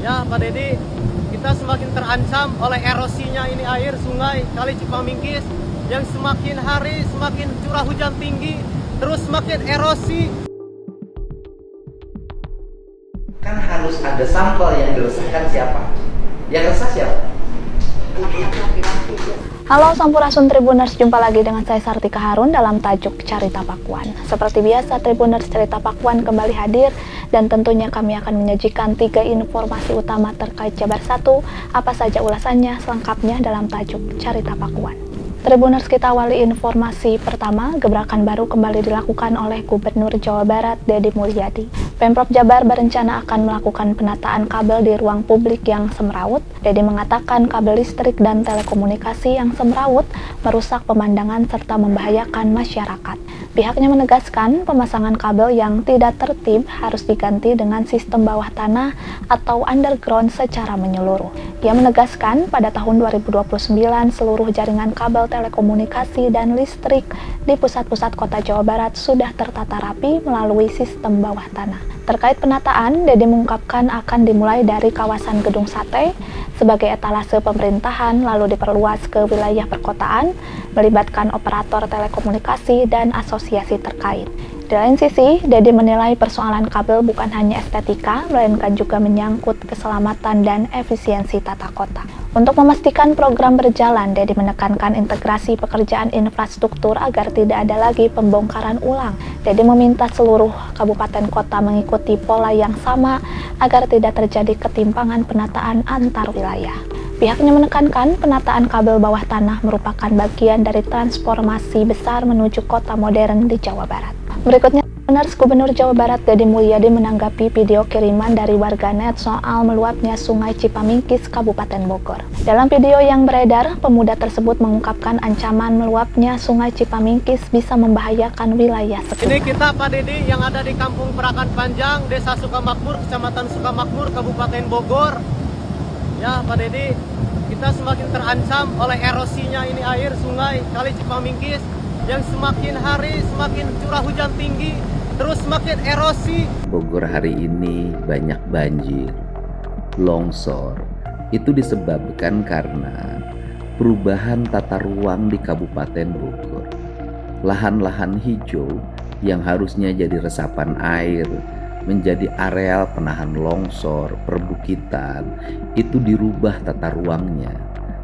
Ya Pak Dedi, kita semakin terancam oleh erosinya ini air sungai Kali Cipamingkis yang semakin hari semakin curah hujan tinggi, terus semakin erosi. Kan harus ada sampel yang diresahkan siapa? Yang resah siapa? Halo Sampurasun Tribuners, jumpa lagi dengan saya Sartika Harun dalam tajuk Carita Pakuan. Seperti biasa, Tribuners Cerita Pakuan kembali hadir dan tentunya kami akan menyajikan 3 informasi utama terkait Jabar 1. Apa saja ulasannya selengkapnya dalam tajuk Carita Pakuan. Tribuners, kita awali informasi pertama. Gebrakan baru kembali dilakukan oleh Gubernur Jawa Barat Deddy Mulyadi. Pemprov Jabar berencana akan melakukan penataan kabel di ruang publik yang semrawut. Deddy mengatakan kabel listrik dan telekomunikasi yang semrawut merusak pemandangan serta membahayakan masyarakat. Pihaknya menegaskan pemasangan kabel yang tidak tertib harus diganti dengan sistem bawah tanah atau underground secara menyeluruh. Ia menegaskan pada tahun 2029 seluruh jaringan kabel telekomunikasi dan listrik di pusat-pusat kota Jawa Barat sudah tertata rapi melalui sistem bawah tanah. Terkait penataan, Deddy mengungkapkan akan dimulai dari kawasan Gedung Sate sebagai etalase pemerintahan, lalu diperluas ke wilayah perkotaan, melibatkan operator telekomunikasi dan asosiasi terkait. Di lain sisi, Deddy menilai persoalan kabel bukan hanya estetika, melainkan juga menyangkut keselamatan dan efisiensi tata kota. Untuk memastikan program berjalan, Deddy menekankan integrasi pekerjaan infrastruktur agar tidak ada lagi pembongkaran ulang. Deddy meminta seluruh kabupaten kota mengikuti pola yang sama agar tidak terjadi ketimpangan penataan antar wilayah. Pihaknya menekankan penataan kabel bawah tanah merupakan bagian dari transformasi besar menuju kota modern di Jawa Barat. Berikutnya, Gubernur Jawa Barat Deddy Mulyadi menanggapi video kiriman dari warganet soal meluapnya Sungai Cipamingkis, Kabupaten Bogor. Dalam video yang beredar, pemuda tersebut mengungkapkan ancaman meluapnya Sungai Cipamingkis bisa membahayakan wilayah sekitar. Ini kita Pak Dedi yang ada di Kampung Perakan Panjang, Desa Sukamakmur, Kecamatan Sukamakmur, Kabupaten Bogor. Ya Pak Dedi, kita semakin terancam oleh erosinya ini air sungai Kali Cipamingkis yang semakin hari semakin curah hujan tinggi, terus semakin erosi. Bogor hari ini banyak banjir, longsor. Itu disebabkan karena perubahan tata ruang di Kabupaten Bogor. Lahan-lahan hijau yang harusnya jadi resapan air menjadi areal penahan longsor, perbukitan, itu dirubah tata ruangnya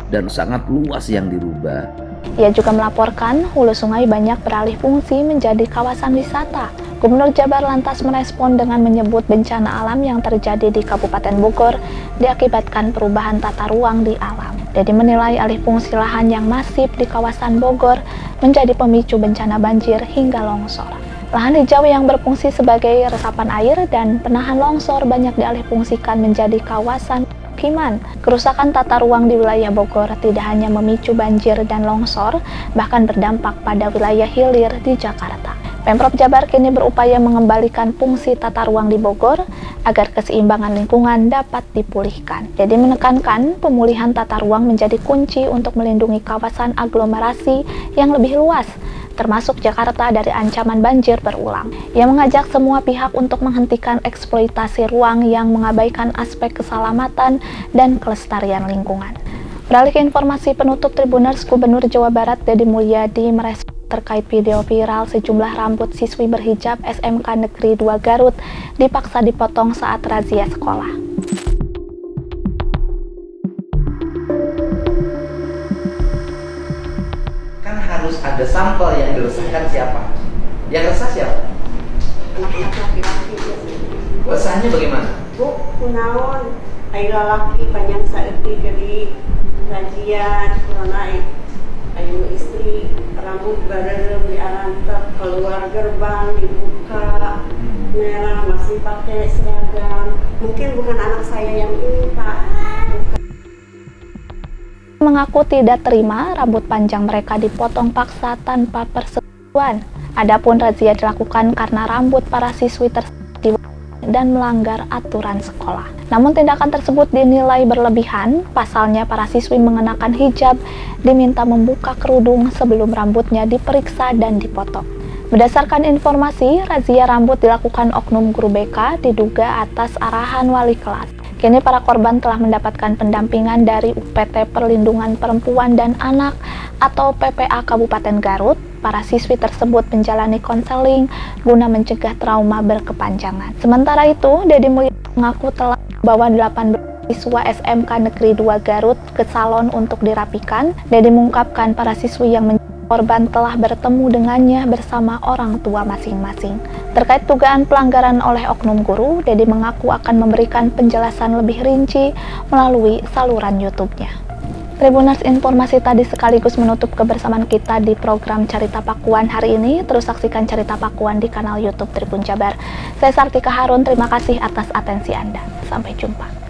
dan sangat luas yang dirubah. Ia juga melaporkan hulu sungai banyak beralih fungsi menjadi kawasan wisata. Gubernur Jabar lantas merespon dengan menyebut bencana alam yang terjadi di Kabupaten Bogor diakibatkan perubahan tata ruang di alam. Deddy menilai alih fungsi lahan yang masif di kawasan Bogor menjadi pemicu bencana banjir hingga longsor. Lahan hijau yang berfungsi sebagai resapan air dan penahan longsor banyak dialihfungsikan menjadi kawasan pemukiman. Kerusakan tata ruang di wilayah Bogor tidak hanya memicu banjir dan longsor, bahkan berdampak pada wilayah hilir di Jakarta. Pemprov Jabar kini berupaya mengembalikan fungsi tata ruang di Bogor agar keseimbangan lingkungan dapat dipulihkan. Jadi menekankan pemulihan tata ruang menjadi kunci untuk melindungi kawasan aglomerasi yang lebih luas, termasuk Jakarta dari ancaman banjir berulang. Ia mengajak semua pihak untuk menghentikan eksploitasi ruang yang mengabaikan aspek keselamatan dan kelestarian lingkungan. Beralih ke informasi penutup Tribuners, Gubernur Jawa Barat Deddy Mulyadi merespon terkait video viral sejumlah rambut siswi berhijab SMK Negeri 2 Garut dipaksa dipotong saat razia sekolah. Harus ada sampel yang diresahkan siapa? Yang resah siapa? Anak-anak laki-laki biasanya. Resahnya bagaimana? Bu, kunaon, ayo lalaki panjang saeutik jadi rajian, corona ayo istri rambut bareng diarantep keluar gerbang dibuka merah masih pakai seragam. Mungkin bukan anak saya yang ini Pak. Mengaku tidak terima rambut panjang mereka dipotong paksa tanpa persetujuan. Adapun razia dilakukan karena rambut para siswi tersebut dan melanggar aturan sekolah. Namun tindakan tersebut dinilai berlebihan. Pasalnya para siswi mengenakan hijab diminta membuka kerudung sebelum rambutnya diperiksa dan dipotong. Berdasarkan informasi, razia rambut dilakukan oknum guru BK diduga atas arahan wali kelas. Kini para korban telah mendapatkan pendampingan dari UPT Perlindungan Perempuan dan Anak atau PPA Kabupaten Garut. Para siswi tersebut menjalani konseling guna mencegah trauma berkepanjangan. Sementara itu, Deddy Mulyadi mengaku telah membawa 18 siswa SMK Negeri 2 Garut ke salon untuk dirapikan. Deddy mengungkapkan para siswi yang menjadi korban telah bertemu dengannya bersama orang tua masing-masing. Terkait dugaan pelanggaran oleh oknum guru, Deddy mengaku akan memberikan penjelasan lebih rinci melalui saluran YouTube-nya. Tribuners, informasi tadi sekaligus menutup kebersamaan kita di program Carita Pakuan hari ini. Terus saksikan Carita Pakuan di kanal YouTube Tribun Jabar. Saya Sartika Harun, terima kasih atas atensi Anda. Sampai jumpa.